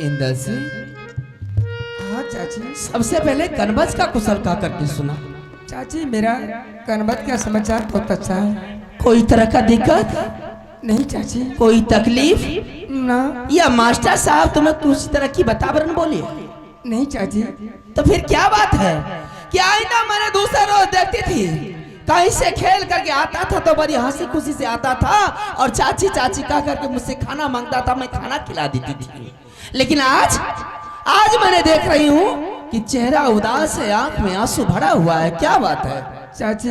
इंदल से। हाँ चाची। सबसे पहले कनबस का कुशल का करके सुना। चाची मेरा कनबत का समाचार बहुत अच्छा है। कोई तरह का दिक्कत नहीं चाची। कोई तकलीफ ना। या मास्टर साहब तुम्हें कुछ तरह की वातावरण बोले? नहीं चाची। तो फिर क्या बात है? क्या आईना मैंने दूसरा रोज देखती थी, कहीं से खेल करके आता था तो बड़ी हंसी खुशी से आता था और चाची चाची कह करके मुझसे खाना मांगता था, मैं खाना खिला देती थी। लेकिन आज मैंने देख रही हूँ कि चेहरा उदास है, आंख में आंसू भरा हुआ है। क्या बात है? चाची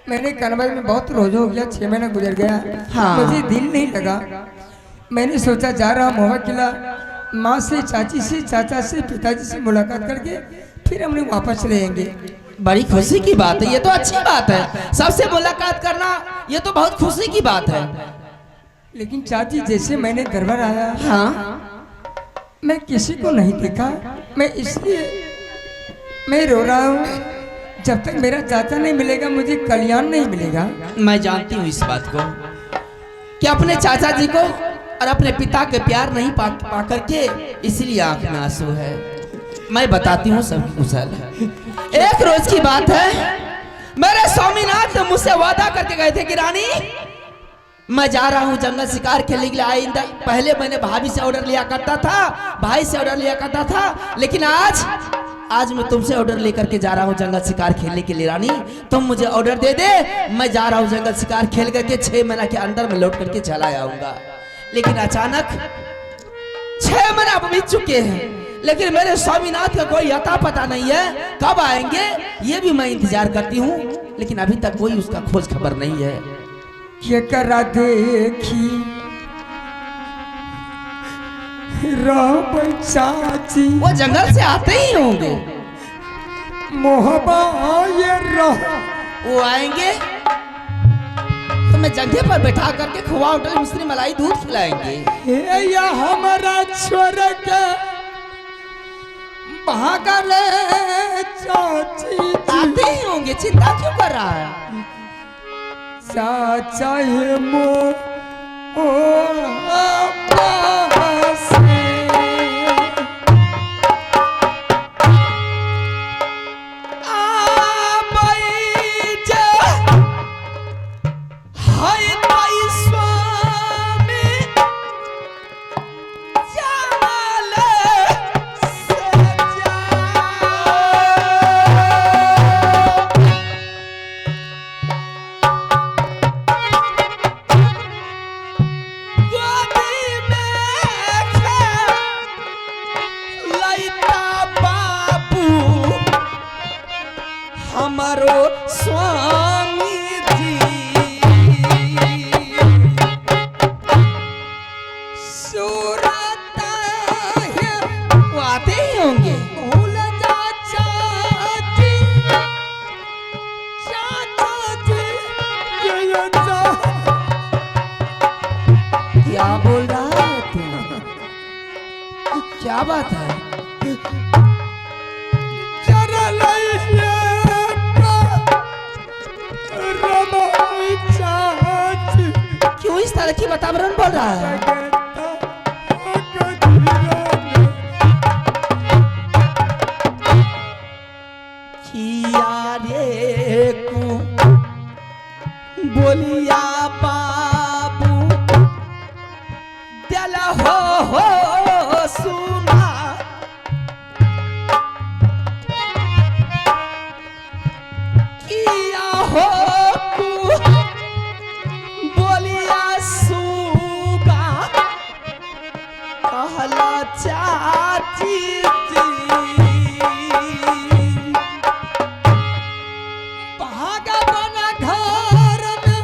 मैंने कनबत में बहुत रोज हो गया, 6 महीना गुजर गया। हाँ। मुझे दिल नहीं लगा। मैंने सोचा जा रहा मोहा किला, माँ से, चाची से, चाचा से, पिताजी से मुलाकात करके फिर हम लोग वापस चले जाएंगे। बड़ी खुशी की बात है, ये तो अच्छी बात है। सबसे मुलाकात करना ये तो बहुत खुशी की बात है। लेकिन चाची जैसे मैंने दरबार आया, हाँ मैं किसी को नहीं देखा। मैं इसलिए मैं रो रहा हूँ। जब तक मेरा चाचा नहीं मिलेगा मुझे कल्याण नहीं मिलेगा। मैं जानती हूँ इस बात को कि अपने चाचा जी को और अपने पिता के प्यार नहीं पा करके इसलिए आंख में आंसू है। मैं बताती हूँ सब कुशल है। एक रोज की बात है, मेरे स्वामीनाथ ने मुझसे वादा करके गए थे कि रानी मैं जा रहा हूँ जंगल शिकार खेलने के लिए। आइंदा पहले मैंने भाभी से ऑर्डर लिया करता था, भाई से ऑर्डर लिया करता था, लेकिन आज मैं तुमसे ऑर्डर लेकर के जा रहा हूँ जंगल शिकार खेलने के लिए। रानी तुम मुझे ऑर्डर दे दे, मैं जा रहा हूँ जंगल शिकार खेल करके 6 महीना के अंदर में लौट करके चला आऊंगा। लेकिन अचानक 6 महीना अब बीत चुके हैं, लेकिन मेरे स्वामीनाथ का कोई अता पता नहीं है। कब आएंगे ये भी मैं इंतजार करती हूँ, लेकिन अभी तक कोई उसका खोज खबर नहीं है। ये करा देखी चाची, वो जंगल से आते ही होंगे। मोहबा ये वो आएंगे तो मैं जंघे पर बैठा करके खोआ होटल मिश्री मलाई दूध खिलाएंगे। या हमारा छोड़ के भागल चाची। आते ही होंगे, चिंता क्यों कर रहा है? चाचा ये मो हमारो स्वामी जी सूरत है, वो आते ही होंगे। भूल जा चाची, चाचा जी ये जा। क्या बोल रहा है तू? क्या बात है? क्यों इस तरह की वातावरण बोल रहा है? बोलिया बाबू दिल हो सुना, किया हो बोलिया सुगा, कहला चाची जी भागवन घर में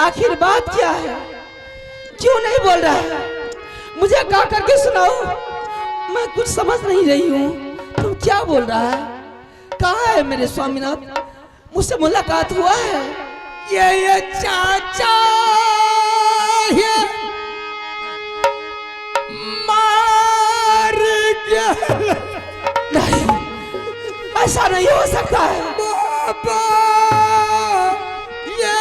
आखिर बात क्या है? क्यों नहीं बोल रहा है? मुझे गा करके सुनाओ, मैं कुछ समझ नहीं रही हूँ। तुम क्या बोल रहा है? कहाँ है मेरे स्वामीनाथ? मुझसे मुलाकात हुआ है? ये चाचा ये मार गया। नहीं, ऐसा नहीं हो सकता है। बाबा ये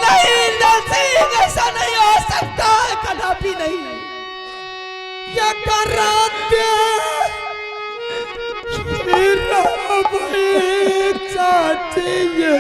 नहीं नरसिंह, ऐसा नहीं हो सकता है, कदापि नहीं। ये कराते चाची ये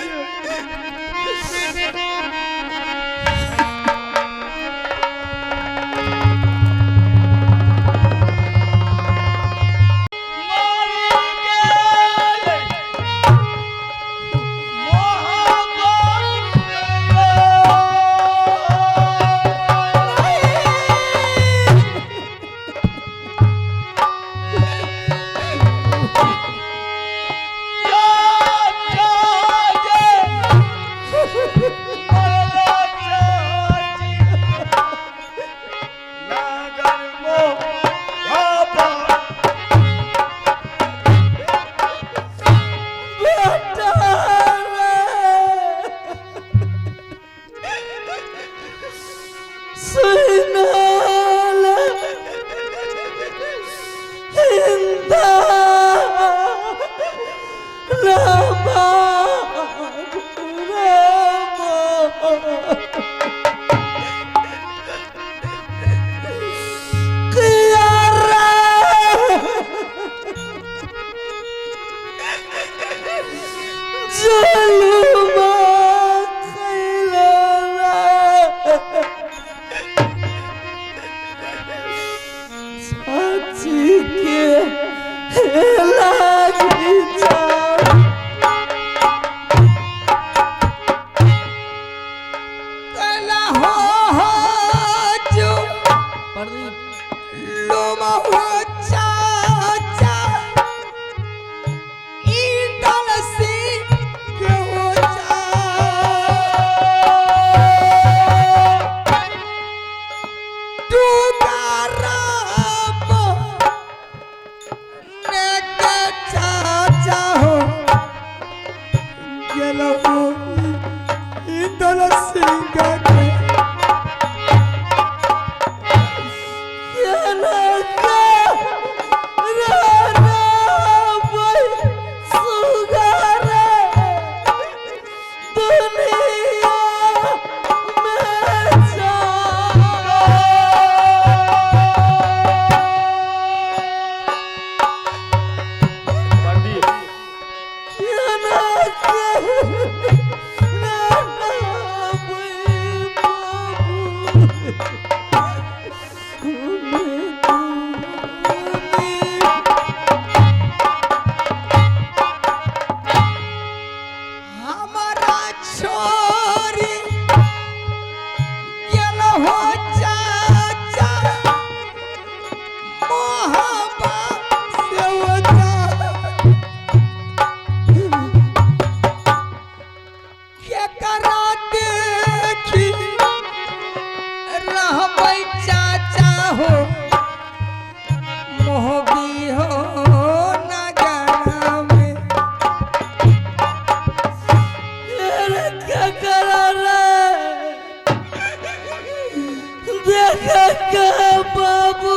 बाबू,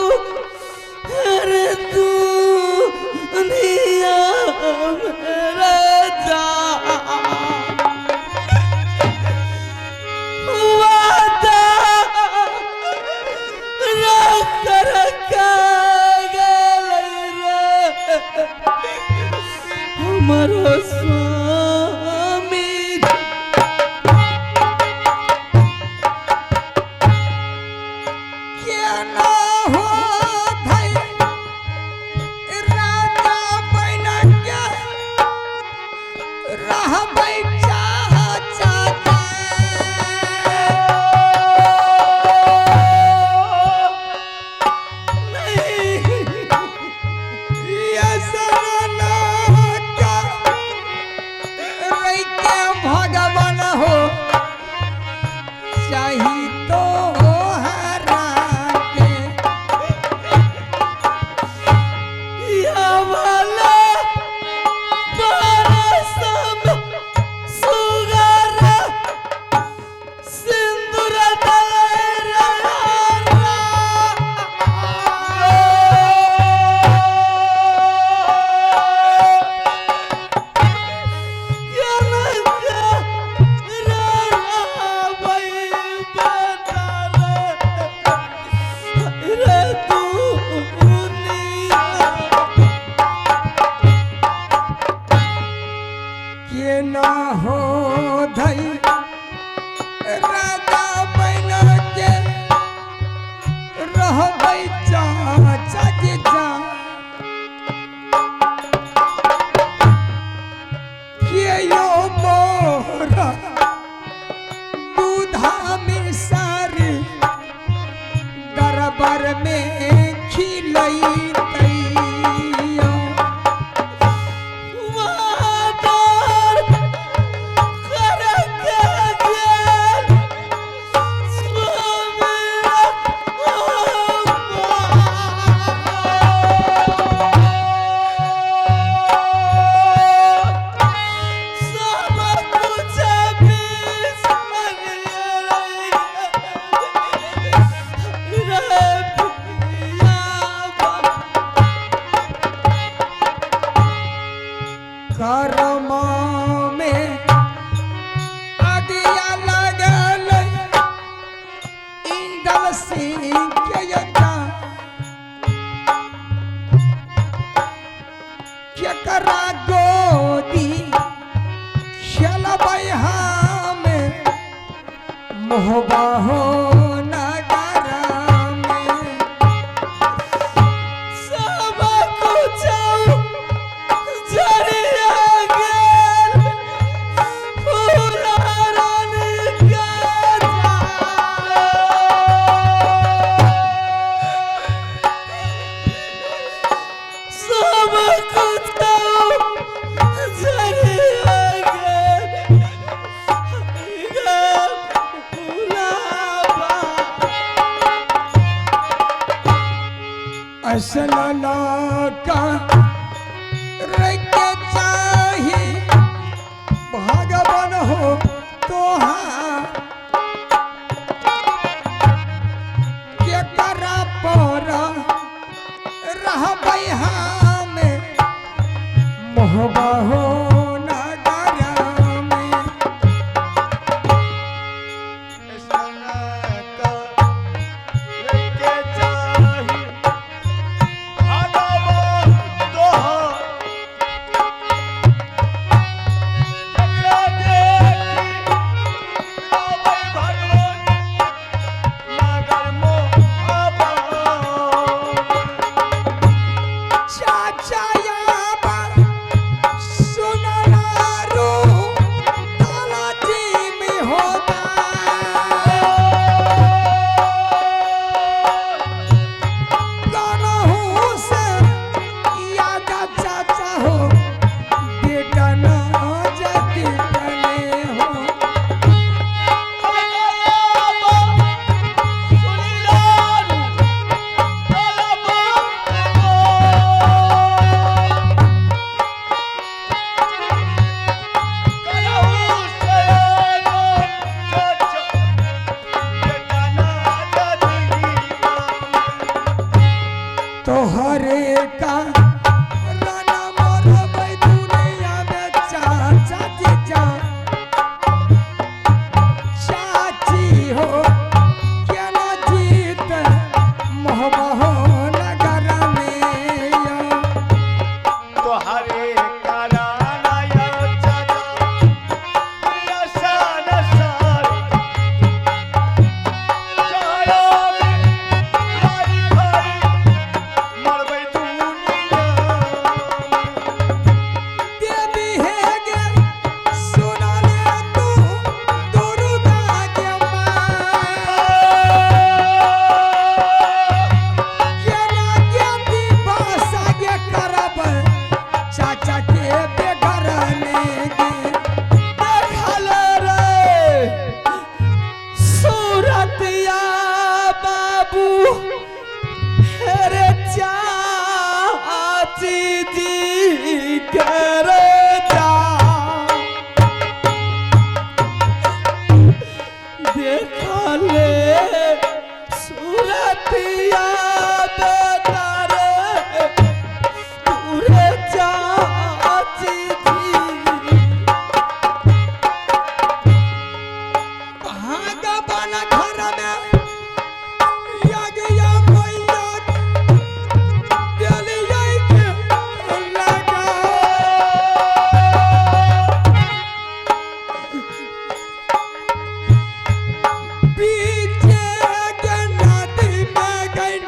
अरे तू दुनिया में जा वादा रख रखा गले रे हमारा स्वामी। क्या ना हो रहबै चाचा जी जा के यो मोरा दूधा में सारी दरबार में खिलई तैया कर्म में अगिया लगल इंदल सिंह के यज्ञ केकरा गोदी खेलबै हम मोहबा हो असलना का रखे चाही भगवान हो तोहार के करा पर रहबै हम मोहबा हो तोहरे का राना मोरबै दुनिया में चाचा जीजा चाची हो क्या ना जीत मोहबा हो नगर में तोहरे का राना या चाचा आसान आसान पीछे नदी में गई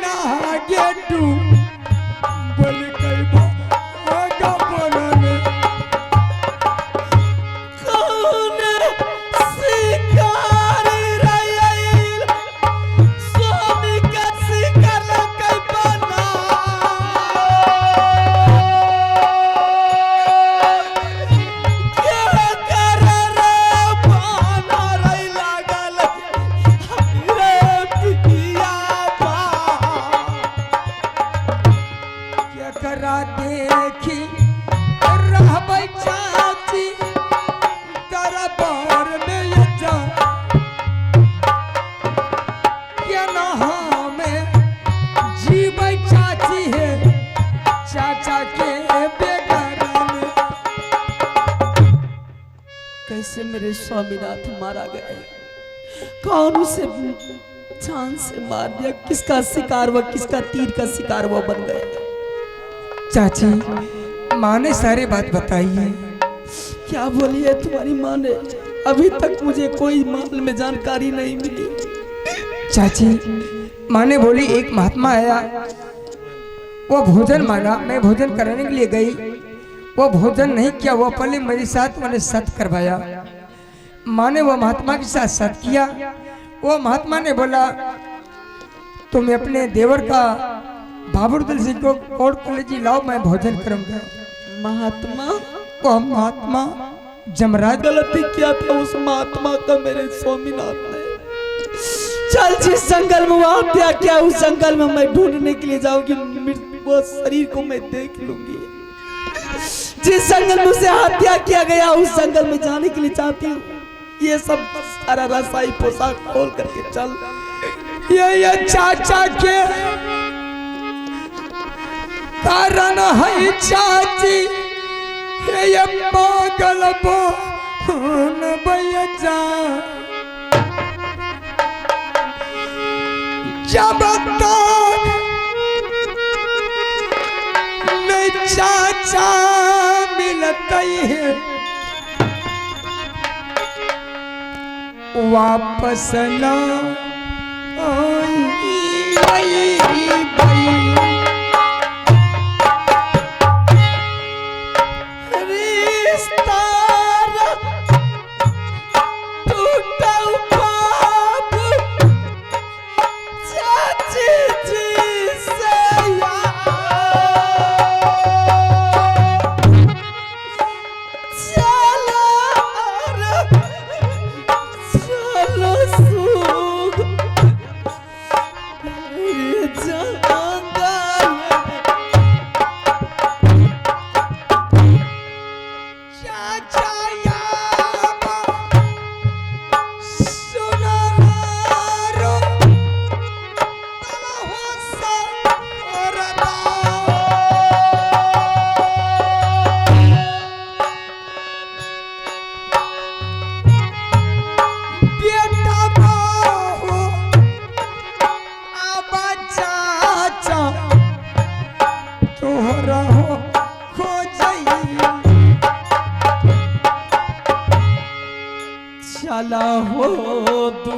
से मेरे स्वामीनाथ मारा गया? कौन उसे जान से मार दिया? किसका शिकार हुआ, किसका तीर का शिकार हुआ बन गया? चाची, माँ ने सारी बात बताई है। क्या बोली है तुम्हारी माँ ने? अभी तक मुझे कोई मामले में जानकारी नहीं मिली। चाची, माँ ने बोली एक महात्मा आया, वो भोजन मांगा, मैं भोजन कराने के लिए गई, वो भोजन नहीं किया, वो पहले मेरे साथ मैंने सत करवाया। माँ ने वो महात्मा के साथ सत किया। वो महात्मा ने बोला तुम अपने देवर का बाबुरदल सिंह को कोर्ट कॉलेज लाओ, मैं भोजन करूंगा। महात्मा? वो महात्मा जमराज। गलती किया था उस महात्मा का मेरे स्वामीनाथ ने। चल, जिस जंगल में वो हत्या किया उस जंगल में मैं ढूंढने के लिए जाऊंगी, वो शरीर को मैं देख लूंगी। जिस जंगल में उसे हत्या किया गया उस जंगल में जाने के लिए चाहती हूँ। ये सब सारा रसाई पोशाक खोल करके चल। ये चाचा के कारण है चाची, ये पागल बोन बयजा जब तक नहीं चाचा मिलते हैं वापस ना आई भाई। चला हो तू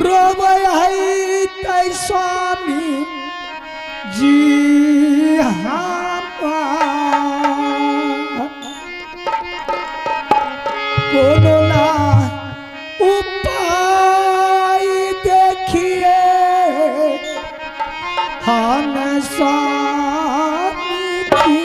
रोवे है तै स्वामी जी हमार कोनो ना उपाय देखिए हम स्वामी की।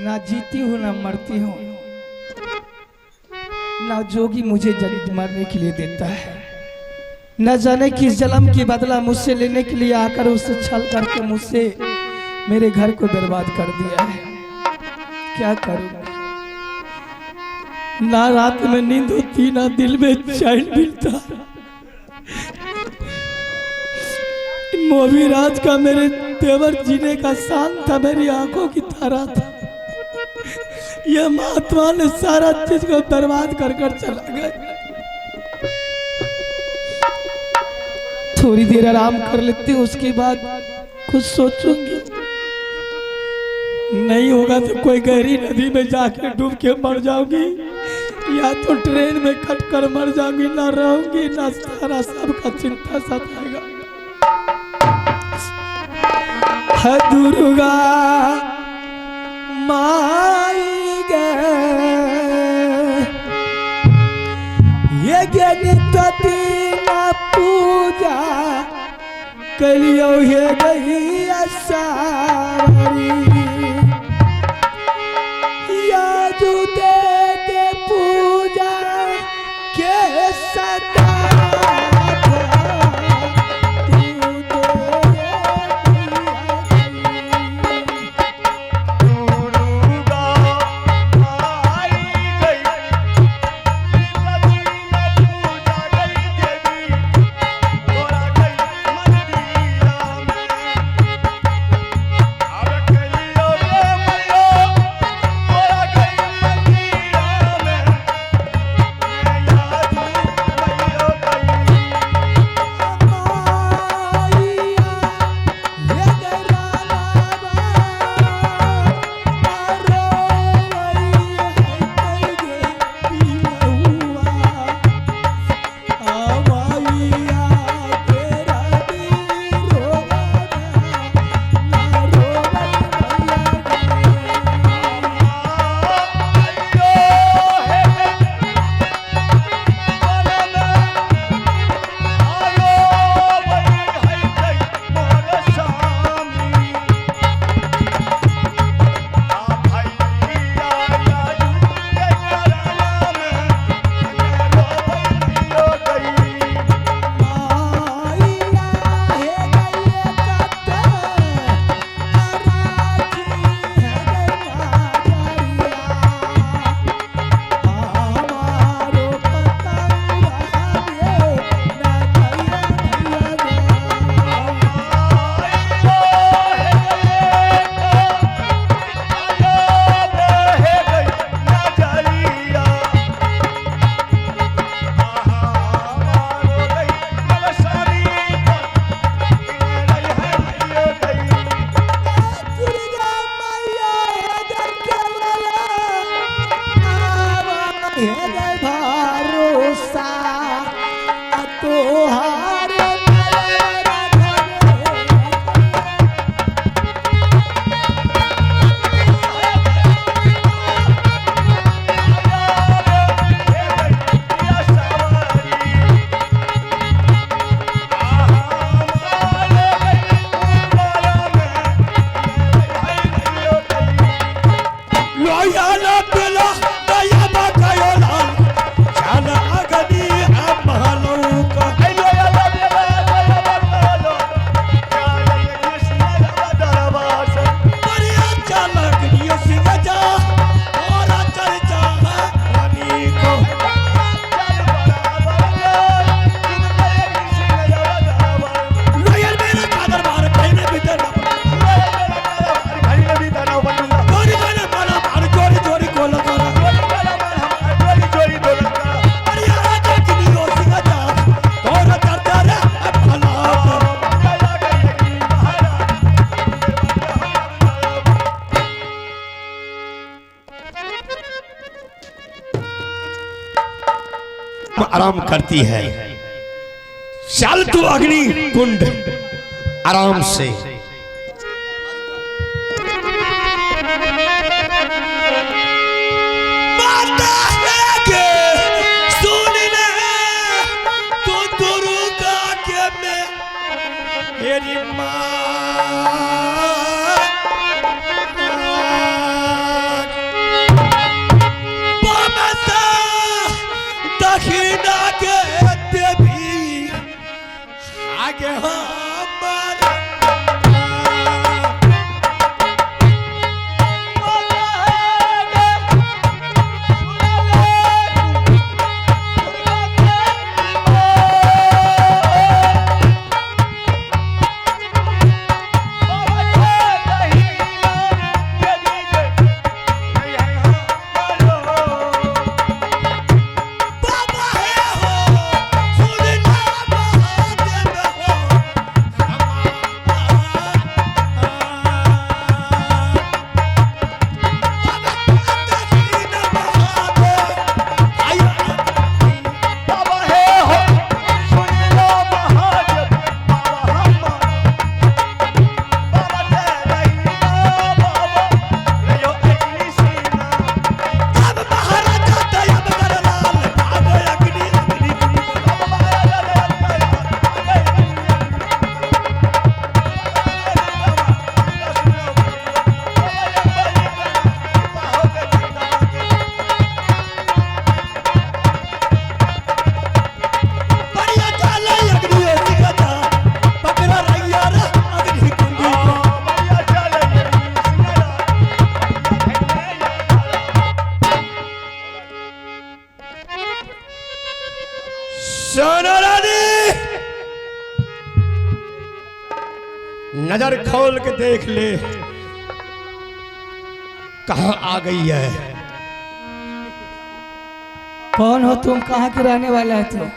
ना जीती हूँ ना मरती हूँ, ना जोगी मुझे मरने के लिए देता है। न जाने किस जन्म की बदला मुझसे लेने के लिए आकर उससे छल करके मुझसे मेरे घर को बर्बाद कर दिया है। क्या करूं? ना रात में नींद होती, ना दिल में चैन मिलता। मोवी राज का मेरे तेवर जीने का शान था, मेरी आंखों की तारा था। यह महात्मा ने सारा चीज को बर्बाद कर कर चला गया। थोड़ी देर आराम कर लेती हूँ, उसके बाद कुछ सोचूंगी। नहीं होगा तो कोई गहरी नदी में जाकर डूब के मर जाऊंगी, या तो ट्रेन में कट कर मर जाऊंगी। ना रहूंगी ना सारा सबका चिंता सताएगा। है दुर्गा माई ये गणित दीना पूजा कलियो हे गई सारी यादू दे दे पूजा के सदा अब कली सिंह जा और चर्चा है रानी को लोयल मेरा कादर मार कहने भीतर जोरी गाना मारा मार जोरी जोरी को लगा अरे यार देखनी हो सिंह जा और चर्चा है भला आराम करती है चल तू अग्नि कुंड आराम से माता है के सुन ले तू दुर्गा के में मेरी दक्षिणा के देवी आगे हमारे नजर खोल के देख ले कहां आ गई है कौन हो तुम, कहाँ के रहने वाला है तुम?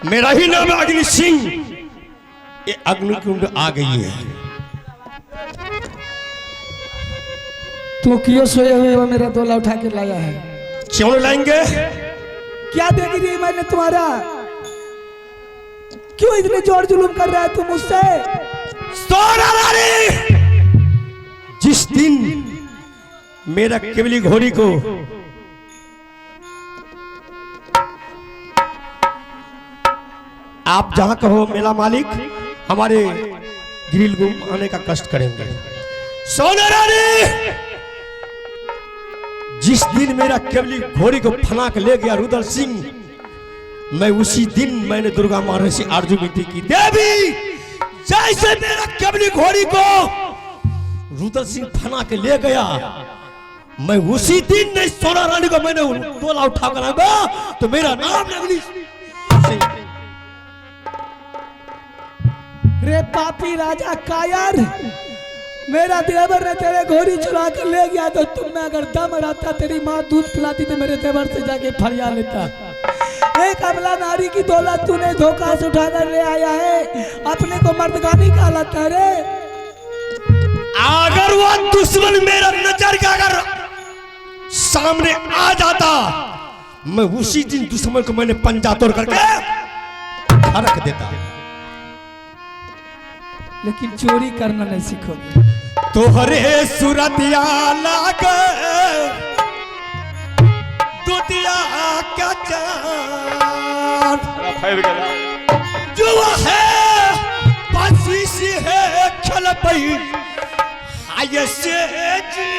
मेरा ही नाम है अग्नि सिंह ये अग्निकुंड आ गई है तू क्यों सोए हुए हो मेरा तोला उठा के लाया है? क्यों लाएंगे क्या देखी थी मैंने तुम्हारा? क्यों इतने जोर जुलूम कर रहा है तू मुझसे? सोना रानी जिस दिन मेरा केवली घोड़ी को आप जहां कहो मेला मालिक हमारे ग्रिल को आने का कष्ट करेंगे। सोना रानी जिस दिन मेरा केवली घोड़ी को फना के ले गया रुद्र सिंह मैं उसी दिन मैंने दुर्गा महर्षि अर्जुमिति की देवी जैसे मेरा केवली घोड़ी को रुद्र सिंह फना के ले गया मैं उसी दिन नहीं सोना रानी को मैंने टोला उठा कर आऊंगा तो मेरा नाम अग्नि सिंह। रे पापी राजा कायर, मेरा देवर ने तेरे घोड़ी चुरा कर ले गया तो तुम में अगर दम रहता तेरी माँ दूध पिलाती तो मेरे देवर से जाके फरिया लेता। एक अबला नारी की दौलत तूने धोखा से उठाकर ले आया है, अपने को मर्दगानी कहलाता है रे। अगर वो दुश्मन मेरा नजर का अगर सामने आ जाता मैं उसी दिन दुश्मन को मैंने पंजा तोड़ करके रख देता। लेकिन चोरी करना नहीं सीखोगे। तोहरे सूरतिया लागे दुतिया का चांद जो है पासी से है खल पई हाय से जी